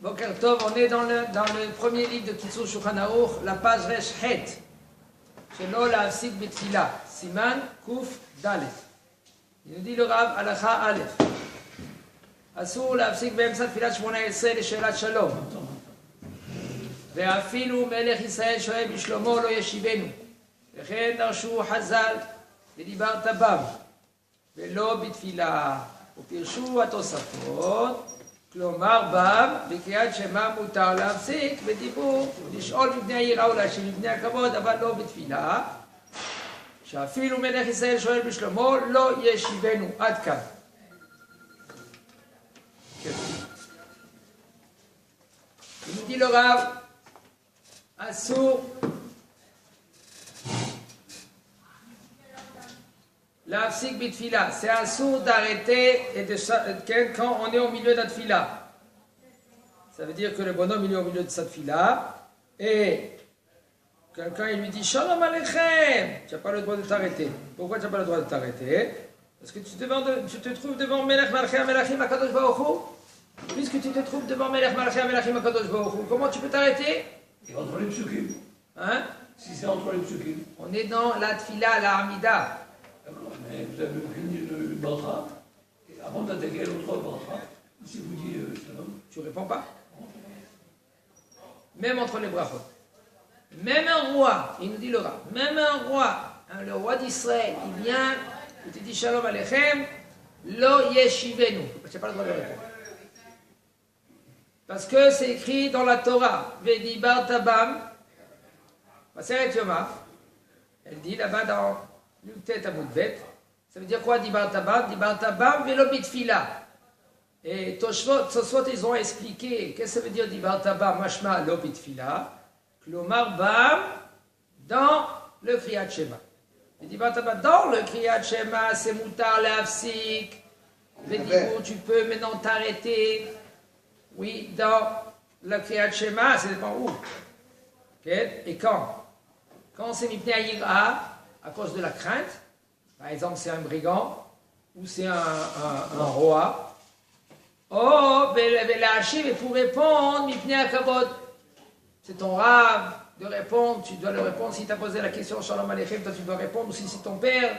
Boker Tov, on est dans le premier livre de Kitzur Shulchan Aruch, la page Resh Het. Shelo la'afsik betfila, Siman Kuf Dalet. Il nous dit le Rav Halacha Aleph. אסור להפסיק באמצע תפילת 18 לשאלת שלום. ואפילו מלך ישראל שואל בשלומו לא ישיבנו. וכן דרשו חז"ל ודיברת בם, ולא בתפילה. ופרשו התוספות, כלומר בם, בקריאת שמע מותר להפסיק, בדיבור לשאול מבני היראה ולהשיב מבני הכבוד, אבל לא בתפילה. שאפילו מלך ישראל שואל בשלומו לא ישיבנו. עד כאן. Il nous dit le Rav, Assour, l'afsik bitfila, c'est Assour d'arrêter et quand on est au milieu de la tfila. Ça veut dire que le bonhomme il est au milieu de sa tfila et quelqu'un il lui dit Shalom Aleichem, tu n'as pas le droit de t'arrêter. Pourquoi tu n'as pas le droit de t'arrêter? Parce que tu te trouves devant Melech Malchei Melachim HaKadosh Baruch Hu. Puisque tu te trouves devant Melech Malchei Melachim HaKadosh Baruch Hu, comment tu peux t'arrêter? Et entre les psukim. Hein? Si c'est entre les psukim. On est dans la tfila, la Hamida. D'accord, mais vous avez fini le bracha, et avant d'attaquer l'autre bracha, si vous dites shalom. Tu ne réponds pas. Même entre les brachot. Même un roi, il nous dit le Rav, même un roi, le roi d'Israël, il vient, il te dit Shalom Aleichem, lo yeshivenu. Tu n'as pas le droit de répondre. Parce que c'est écrit dans la Torah, Vedibar Tabam, Maseret Yoma, elle dit là-bas dans Luktet Amudbet, ça veut dire quoi Dibar Tabam, Velo Bitfila. Et Tosfot, ils ont expliqué, qu'est-ce que ça veut dire Dibar Tabam, Mashma Lo Bitfila, Klomar Bam, dans le Kriyat Shema. Et Dibar Tabam, dans le Kriyat Shema, c'est Moutar Le'afsik, Vedibou, tu peux maintenant t'arrêter. Oui, dans le Kriyat Shema, ça dépend où. Okay? Et quand? Quand c'est Mipnei Hayira, à cause de la crainte, par exemple c'est un brigand, ou c'est un roi, oh, et pour répondre, Mipnei HaKavod, c'est ton Rav de répondre, tu dois le répondre, si tu as posé la question Shalom Aleichem, toi tu dois répondre, ou si c'est ton père,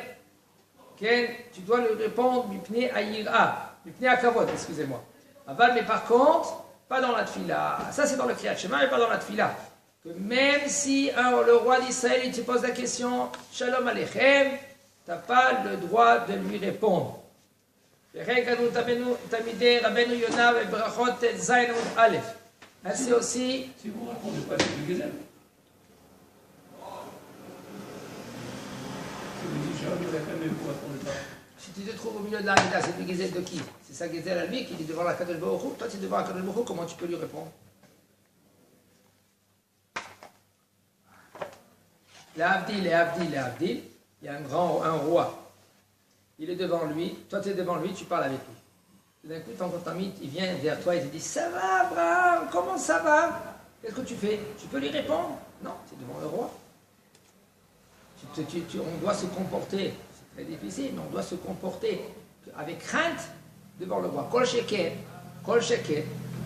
okay? Tu dois le répondre, Mipnei Hayira, Mipnei HaKavod, excusez-moi. Aval, mais par contre, pas dans la tfila. Ça, c'est dans le Kriyat Shema, mais pas dans la tfila. Que même si le roi d'Israël, il te pose la question, Shalom Aleichem, tu n'as pas le droit de lui répondre. Ainsi aussi. Si vous ne répondez pas, c'est du Gezel. Si vous dites Shalom Aleichem, mais vous ne répondez pas. Si tu te trouves au milieu de la Hamida, c'est le Gezel de qui? C'est sa Gezel à lui qui est devant la Kadosh Baruch Hu. Toi, tu es devant la Kadosh Baruch Hu, comment tu peux lui répondre? Les Abdil, il y a un roi. Il est devant lui, toi tu es devant lui, tu parles avec lui. D'un coup, ton ami, il vient vers toi et te dit ça va, Abraham, comment ça va? Qu'est-ce que tu fais? Tu peux lui répondre? Non, tu es devant le roi. On doit se comporter. C'est très difficile, mais on doit se comporter avec crainte devant le roi. Kol sheken,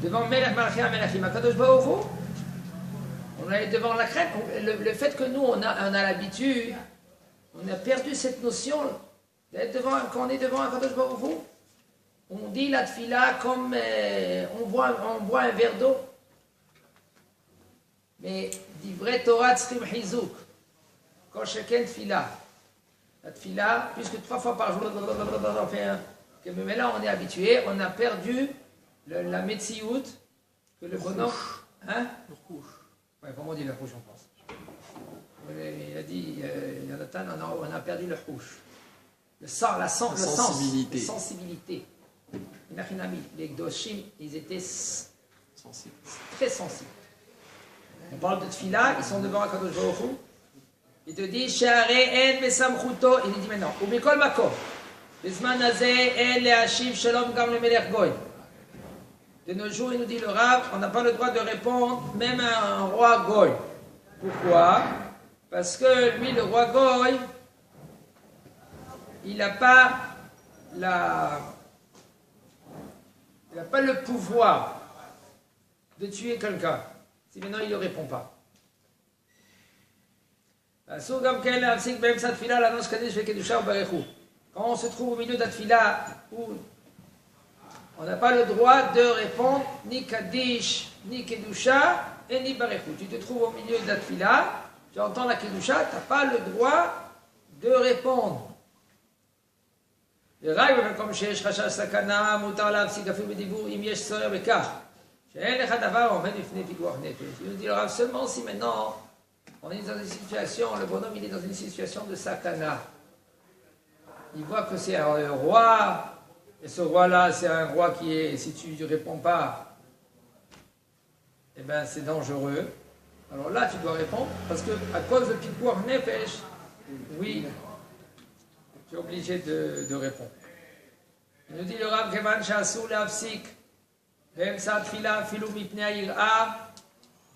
devant Melech Malchei Melachim HaKadosh Baruch Hu, on est devant la crainte. Le fait que nous, on a l'habitude, on a perdu cette notion d'être devant, quand on est devant HaKadosh Baruch Hu, on dit la tfila comme on boit un verre d'eau. Mais divrei Torah tzrim hizuk, kol sheken tfila. La tfila, puisque 3 fois par jour, on fait un. Mais là, on est habitué, on a perdu la metsiout que le bonhomme. Hein? Le rouge. Ouais, comment on dit le rouge en France? Il a dit, Jonathan, on a perdu le rouge. La sensibilité. Sensibilité. Les Gdoshim, ils étaient sensibles. Très sensibles. On parle de tfila, ils sont devant Akadosh Baruch Hu. Il te dit, Sha'arei en besamchuto, il dit maintenant, Ubikol makom, Bezman hazeh en le'ashiv shalom gam lemelech goy. De nos jours, il nous dit le Rav, on n'a pas le droit de répondre, même à un roi goy. Pourquoi? Parce que lui, le roi goy, il n'a pas le pouvoir de tuer quelqu'un, si maintenant il ne répond pas. Quand on se trouve au milieu de la tfila où on n'a pas le droit de répondre ni Kaddish, ni Kedusha et ni Barechou. Tu te trouves au milieu de la tfila, tu entends la Kedusha, tu n'as pas le droit de répondre. Il nous dit le Rav, seulement si maintenant on est dans une situation, le bonhomme il est dans une situation de sakana. Il voit que c'est un roi, et ce roi-là, c'est un roi qui est, si tu ne réponds pas, eh ben c'est dangereux. Alors là, tu dois répondre, parce que à cause de Pikuach Nefesh, oui, tu es obligé de répondre. Il nous dit le Rav Kevan Shasou Lavsik, Be'emsa Tfila Filu Mipnei Ha'ir'a,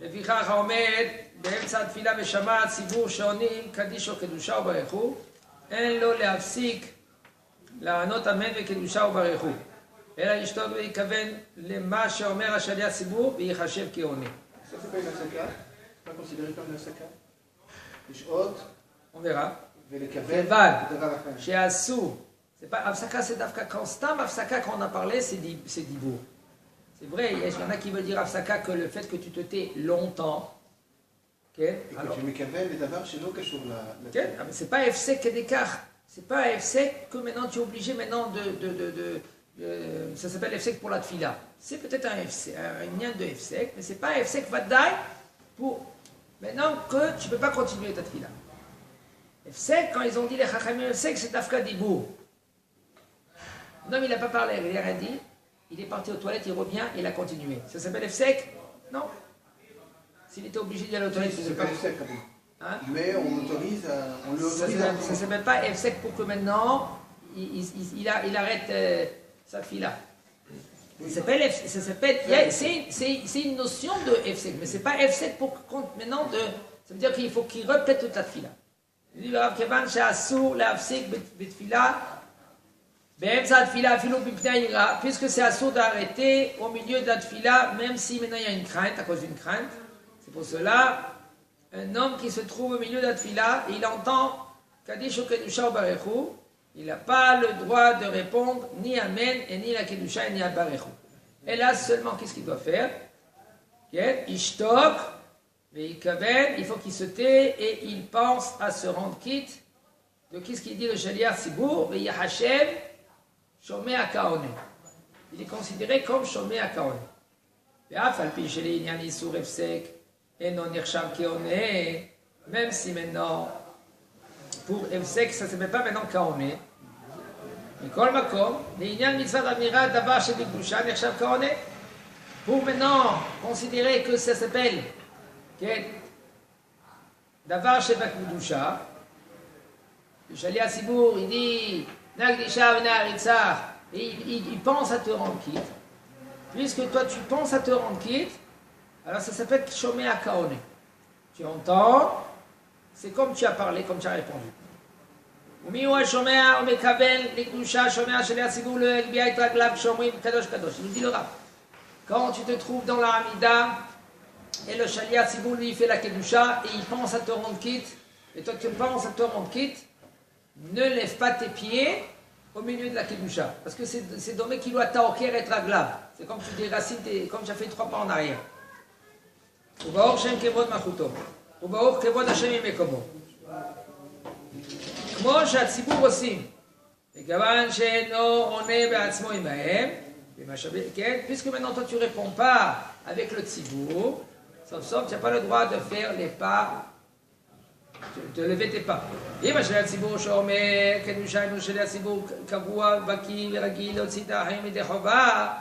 לפיכך העומד באמצע התפילה ושמע ציבור שעונים קדיש או קדושה וברכו, אין לו להפסיק לענות אמן וקדושה וברכו, אלא ישתוק ויכוון למה שאומר השליח ציבור וייחשב כעונה. Ça c'est pas une asaka, c'est pas considéré comme une asaka. לשהות, on verra. ולכוון, כיוון דבר אחר. שעשו, c'est pas הפסקה, c'est דווקא quand סתם הפסקה qu'on a parlé, c'est דיבור. C'est vrai, il y en a qui veulent dire Afsaka que le fait que tu te tais longtemps, okay, alors, okay, c'est pas Efsek d'écart, c'est pas Efsek que maintenant tu es obligé maintenant ça s'appelle Efsek pour la tfila. C'est peut-être un Efsek, un lien de Efsek, mais c'est pas Efsek Vadaï pour maintenant que tu ne peux pas continuer ta tfila. Efsek, quand ils ont dit les Chachamim Efsek, c'est Afka Dibour. Non, mais il n'a pas parlé, il n'a rien dit. Il est parti aux toilettes, il revient, il a continué. Ça s'appelle Efsek? Non. S'il était obligé d'y aller aux toilettes, c'est pas Efsek. Hein? Mais on l'autorise à... Ça ne s'appelle pas Efsek pour que maintenant, il arrête sa fila. Ça s'appelle... C'est une notion de Efsek, mais ce n'est pas Efsek pour maintenant de... Ça veut dire qu'il faut qu'il répète toute la fila. Il dit, le Rav Kevan, Sha'asur, l'Efsek, Betfila, puisque c'est assourd d'arrêter au milieu de la tfila, même si maintenant il y a une crainte, à cause d'une crainte. C'est pour cela, un homme qui se trouve au milieu de la tfila, il entend Kaddish ou Kedusha ou Barechou, il n'a pas le droit de répondre ni Amen, et ni la Kedusha, ni à Barechou. Et là seulement, qu'est-ce qu'il doit faire? Ishtok, il faut qu'il se tait et il pense à se rendre quitte de qu'est-ce qu'il dit le Shaliach Sibour, Hashem. Shomé à Kaone. Il est considéré comme Shomé à Kaone. Même si maintenant, pour Efsek, ça ne s'appelle pas maintenant Kaone. Mais Kol Makom, pour maintenant considérer que ça s'appelle Davar Sheba Kudusha, le Shaliach Sibour, il dit et il pense à te rendre quitte. Puisque toi tu penses à te rendre quitte, alors ça s'appelle Shomé à Kaone. Tu entends, c'est comme tu as parlé, comme tu as répondu. Il nous dit le Rav, quand tu te trouves dans la Hamida et le Shaliach Sibour lui fait la Kedusha et il pense à te rendre quitte, et toi tu penses à te rendre quitte, ne lève pas tes pieds au milieu de la Kedusha. Parce que c'est dommage qu'il doit taoker être aglav. C'est comme tu déracines, comme tu as fait 3 pas en arrière. Ubaor Shem Kevod Machuto. Ubaor Kevod Hashem Yemekomo. כמו שהציבור עושים. מכיוון שאינו עונה בעצמו עמהם, כן? Puisque maintenant toi tu réponds pas avec le ציבור, sauf tu n'as pas le droit de faire les pas, de lever tes pas. אם השליח ציבור שאומר, קדושה אינו שליח ציבור קבוע, בקיא ורגיל להוציא את החיים ידי חובה,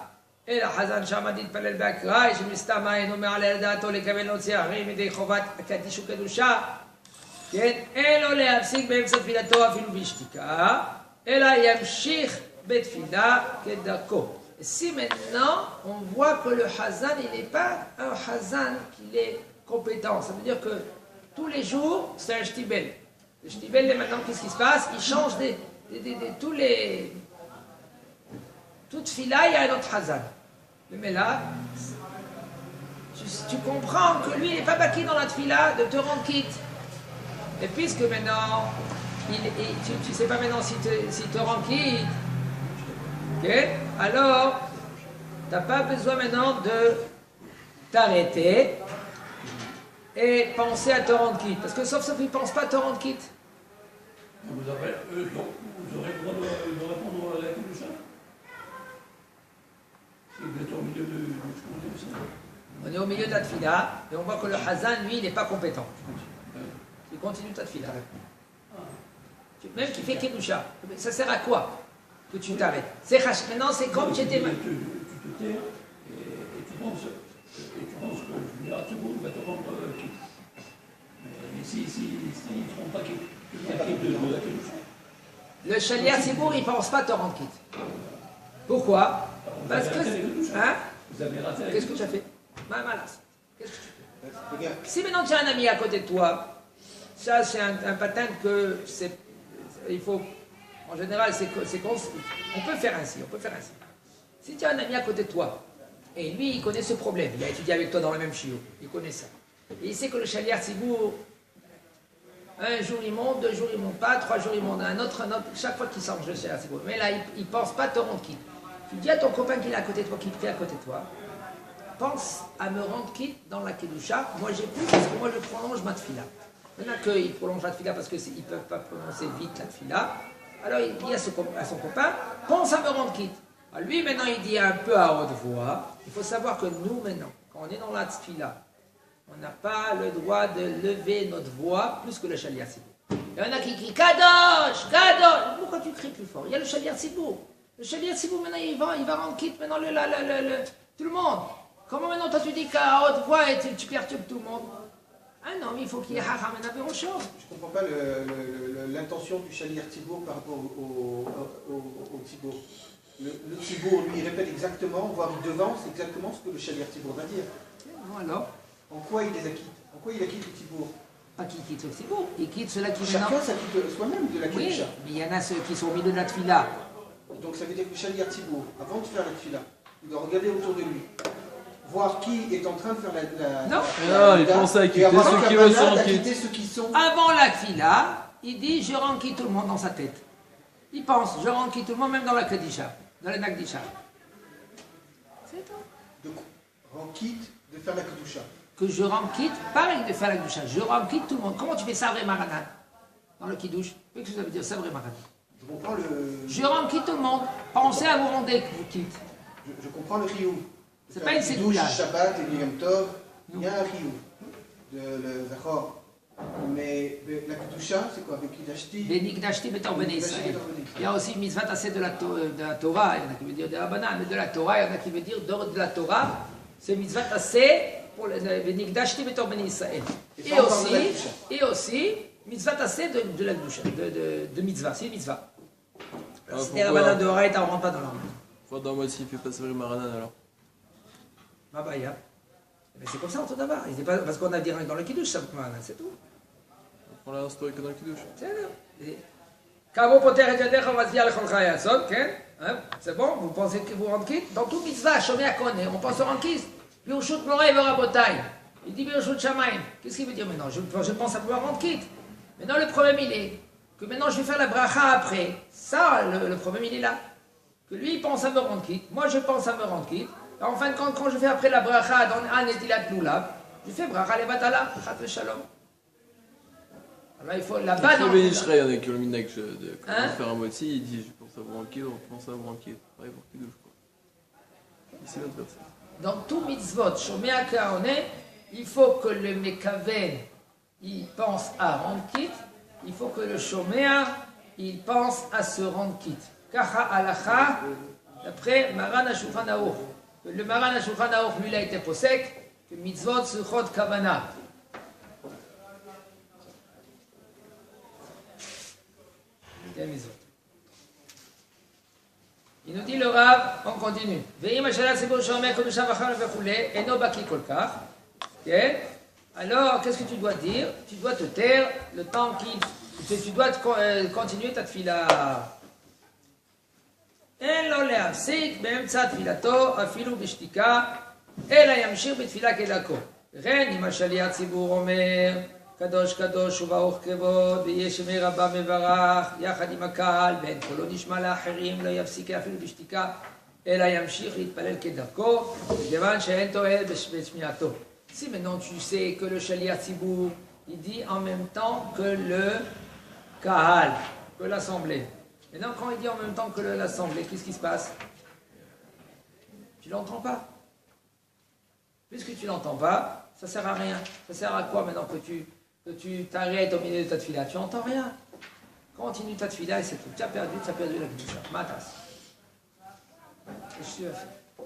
אלא חזן שעמד להתפלל באקראי, שמסתם אינו מעלה על דעתו לקבל להוציא החיים ידי חובת קדיש וקדושה, כן? אין לו להפסיק באמצע תפילתו אפילו בשתיקה, אלא ימשיך בתפילה כדרכו. Si maintenant on voit que le Hazan, il n'est pas un Hazan qui est compétent, ça veut dire que tous les jours, c'est un shtibel. Le shtibel, maintenant, qu'est-ce qui se passe? Il change tous les... Toute fila, il y a un autre Hazan. Mais là, tu comprends que lui, il n'est pas baki dans la tefila de te rendre quitte. Et puisque maintenant, tu ne sais pas maintenant s'il te rend quitte, ok? Alors, tu n'as pas besoin maintenant de t'arrêter et penser à te rendre quitte. Parce que sauf il ne pense pas à te rendre quitte. Vous aurez le droit de répondre à la Kedusha? Si vous êtes au milieu de ça. On est au milieu de la tefila et on voit que le Hazan, lui, il n'est pas compétent. Il continue ta tefila. Même qui fait Kedusha. Ça sert à quoi que tu t'arrêtes? Maintenant, c'est comme tu étais... Tu te tais et tu penses que le Hatzibour va te rendre quitte. Mais s'il ne te rend pas quitte, tu vas quitte de la Kedusha. Le Shaliach Tzibour, il ne pense pas te rendre quitte. Pourquoi? Parce que... Hein? Vous avez raté. Qu'est-ce que tu as fait? Malas. Qu'est-ce que tu fais? Si maintenant tu as un ami à côté de toi, ça c'est un pattern que c'est... Il faut... En général, on peut faire ainsi, Si tu as un ami à côté de toi, et lui, il connaît ce problème, il a étudié avec toi dans le même chiot, il connaît ça. Et il sait que le Shaliach Tzibour, un jour il monte, 2 jours il monte pas, 3 jours il monte, un autre, chaque fois qu'il change le Shaliach Tzibour. Mais là, il ne pense pas te rendre quitte. Tu dis à ton copain qui est à côté de toi, qui prie à côté de toi, pense à me rendre quitte dans la Kedusha. Moi, j'ai plus parce que moi, je prolonge ma tefila. Maintenant qu'ils prolongent la tefila parce qu'ils ne peuvent pas prononcer vite la tefila, alors il dit à son copain, pense à me rendre quitte. Alors, lui, maintenant, il dit un peu à haute voix. Il faut savoir que nous, maintenant, quand on est dans la tefila, on n'a pas le droit de lever notre voix plus que le Shaliach Tzibour. Il y en a qui crient Kadosh, Kadosh. Pourquoi tu cries plus fort? Il y a le Shaliach Tzibour. Le Shaliach Tzibour, maintenant, il va rendre quitte maintenant tout le monde. Comment maintenant toi tu dis qu'à haute voix et tu perturbes tout le monde? Ah non, mais il faut qu'il y ait Hacham et Naber au chaud. Je ne comprends pas l'intention du Shaliach Tzibour par rapport au Tzibour. Le Tzibour, lui, il répète exactement, voire il devance exactement ce que le Shaliach Tzibour va dire. Bon alors? En quoi il les acquitte? En quoi il acquitte le Tzibour? Pas qui quitte le Tzibour, il quitte ceux-là qui Chacun s'acquitte soi-même de la Kedusha. Oui, mais il y en a ceux qui sont au milieu de la tefila. Donc ça veut dire que le Shaliach Tzibour, avant de faire la tefila, il doit regarder autour de lui, voir qui est en train de faire la Non, il pense à quitter ceux qui veulent s'en quitter ceux qui sont... Avant la tefila, il dit je rends quitte tout le monde dans sa tête. Il pense je rends quitte tout le monde même dans la Kedisha, dans la Nagdisha. C'est tout. Donc, rend quitte de faire la Kedusha. Que je rends quitte, pareil de faire la Kedusha, je rends quitte tout le monde. Comment tu fais ça, vrai Maranan? Dans le Kiddush, qu'est-ce que ça veut dire, ça, vrai Maranan? Je comprends le... Je rends quitte tout le monde. Pensez à vous rendre quitte. Je comprends le Riyou. C'est pas une Kiddush, sécoulage. Shabbat et Yom Tov, il y a un Riyou, le Zachor. Mais la Kedusha, c'est quoi? Avec Kidashti? Benikdashti betor bnei Israël. Il y a aussi mitzvah tassé de la Torah. Il y en a qui veut dire de la banane, mais de la Torah, il y en a qui veut dire de la Torah. C'est mitzvah tassé pour le Benikdashti betor bnei Israël. Et aussi, mitzvah tassé de la Kedusha, de mitzvah. C'est mitzvah. C'est la banane de Horaï, on ne rentre pas dans l'arme. Pourquoi dans moi s'il fait pas Savri Maranan alors? Ma baya. Mais c'est comme ça en tout d'abord. Parce qu'on a dit dans le Kiddush, ça c'est tout. On l'a instauré que dans le Kiddush. C'est bon, vous pensez que vous rendez quitte? Dans tout mitzvah, Shomé Akone, on pense au rendre quitte. Birshut Morei Verabotai. Il dit Birshut Shamaim. Qu'est-ce qu'il veut dire maintenant? Je pense à pouvoir rendre quitte. Maintenant, le problème, il est que maintenant, je vais faire la bracha après. Ça, le problème, il est là. Que lui, il pense à me rendre quitte. Moi, je pense à me rendre quitte. En fin de compte, quand je fais après la bracha dans An Etilat Lulav, je fais bracha levatala, chat shalom. Alors il faut là-bas dans le Israël, il y en a qui ont le minag de faire un moti, il dit je pense à vous ranquer, on pense à vous ranquer. Pareil pour Kiddush quoi. Ici notre verset. Dans tout mitzvot, Shomea Kaone, il faut que le Mekaven, il pense à rendre quitte, il faut que le Shomea, il pense à se rendre quitte. Kacha alacha, d'après Maran HaShulchan Aruch. Le Maran HaShulchan Aruch, lui, il a été posek, que mitzvot suchot kavana. Il nous dit le Rav, on continue. Alors, qu'est-ce que tu dois dire? Tu dois te taire le temps tu dois continuer ta tefila. אין לו להפסיק באמצע תפילתו אפילו בשתיקה, אלא ימשיך בתפילה כדרכו. Ren im השליח ציבור אומר, קדוש קדוש וברוך כבוד, ויש שמי רבה מברך, יחד עם הקהל, ואין קולו נשמע לאחרים, לא יפסיק אפילו בשתיקה, אלא ימשיך להתפלל כדרכו, כיוון שאין תועלת בשמיעתו. Si maintenant tu sais que le shaliach tzibur, il dit en même temps que le kahal, que l'assemblée. Maintenant, quand il dit en même temps que l'assemblée, qu'est-ce qui se passe? Tu ne l'entends pas. Puisque tu n'entends pas, ça ne sert à rien. Ça sert à quoi maintenant que tu t'arrêtes au milieu de ta tefila? Tu n'entends rien. Continue ta tefila et c'est tout. Tu as perdu la kedusha. Matas. Qu'est-ce que tu vas faire?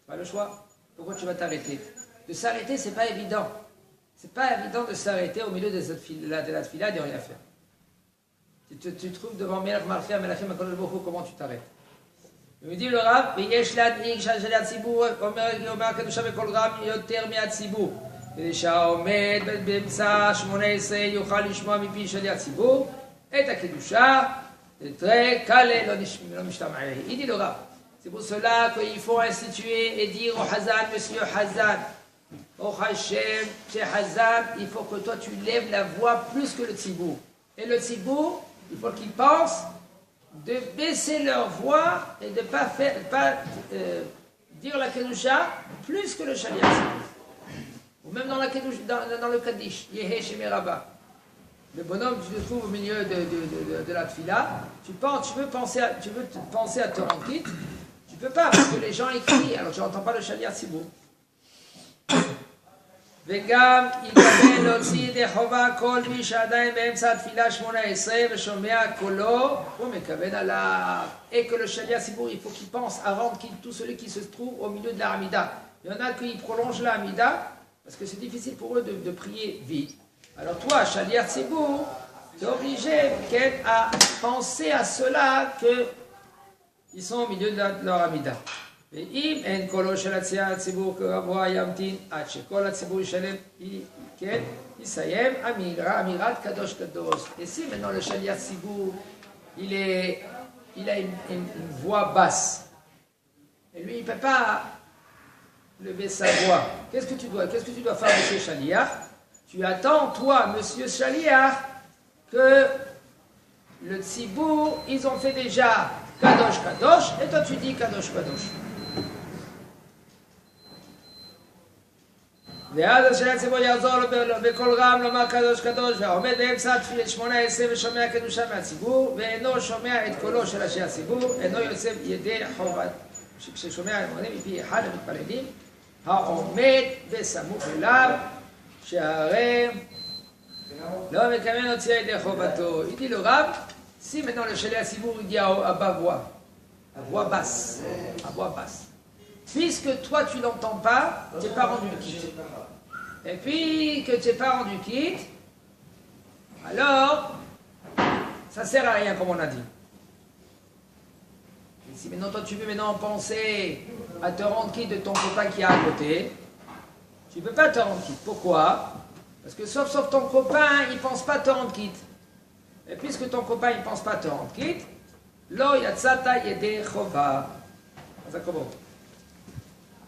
Pas le choix. Pourquoi tu vas t'arrêter? De s'arrêter, c'est pas évident. C'est pas évident de s'arrêter au milieu de la tefila et de rien faire. Tu te trouves devant Melech Marfia, Melachim HaKadosh Baruch Hu, comment tu t'arrêtes? Il me dit le Rav, ויש להדאיג שהשליח ציבור אומר הקדושה בקול רם יותר מהציבור. כדי שהעומד באמצע 18 יוכל לשמוע מפי שליח ציבור את הקדושה, תראה קלה לא משתמע. Il dit le Rav, c'est pour cela qu'il faut instituer et dire au Hazan, monsieur Hazan, au Hashem, chez Hazan, il faut que toi tu lèves la voix plus que le tzibur. Et le tzibur, il faut qu'ils pensent de baisser leur voix et de ne pas dire la kedusha plus que le shaliach tzibur. Ou même dans le kaddish, Yehe Shemei Rabba. Le bonhomme, tu te trouves au milieu de la tfila, tu veux penser à te rendre quitte, tu ne peux pas parce que les gens écrivent, alors tu n'entends pas le shaliach tzibur. וגם יקבל להוציא ידי חובה כל מי שעדיין באמצע התפילה 18 ושומע קולו, הוא מכוון עליו. Et que le shaliach tzibur, il faut qu'il pense à rendre quitte tout celui qui se trouve au milieu de la Hamida. Il y en a qui prolongent la Hamida parce que c'est difficile pour eux de prier vite. Alors toi, shaliach tzibur, tu es obligé à penser à cela qu'ils sont au milieu de leur Hamida. ואם אין קולו של הציבור כגבוה ימתין עד שכל הציבור יסיים אמירת קדוש קדוש. Et si maintenant le shaliach tzibur, il a une voix basse, et lui il ne peut pas lever sa voix, qu'est-ce que tu dois faire, monsieur shaliach? Tu attends, toi, monsieur shaliach, que le tzibur, ils ont fait déjà kadosh kadosh, et toi tu dis kadosh kadosh. ואז השליח ציבור יעזור לו בקול רם לומר קדוש קדוש, והעומד באמצע התפילה 18 ושומע קדושה מהציבור ואינו שומע את קולו של השליח ציבור, אינו יוצא ידי חובת, כששומע המונים מפי אחד המתפללים העומד בסמוך אליו, שהרי לא מכוון להוציא ידי חובתו. Il dit le Rav, si maintenant le shaliach tzibur il dit à bas voix, à voix basse, puisque toi tu n'entends pas, tu n'es pas rendu quitte. Et puis que tu n'es pas rendu quitte, alors ça ne sert à rien comme on a dit. Et si maintenant toi tu veux penser à te rendre quitte de ton copain qui est à côté, tu ne peux pas te rendre quitte. Pourquoi? Parce que sauf ton copain, il ne pense pas te rendre quitte. Et puisque ton copain il ne pense pas te rendre quitte, lo yatzata yedei chova. Ça comment?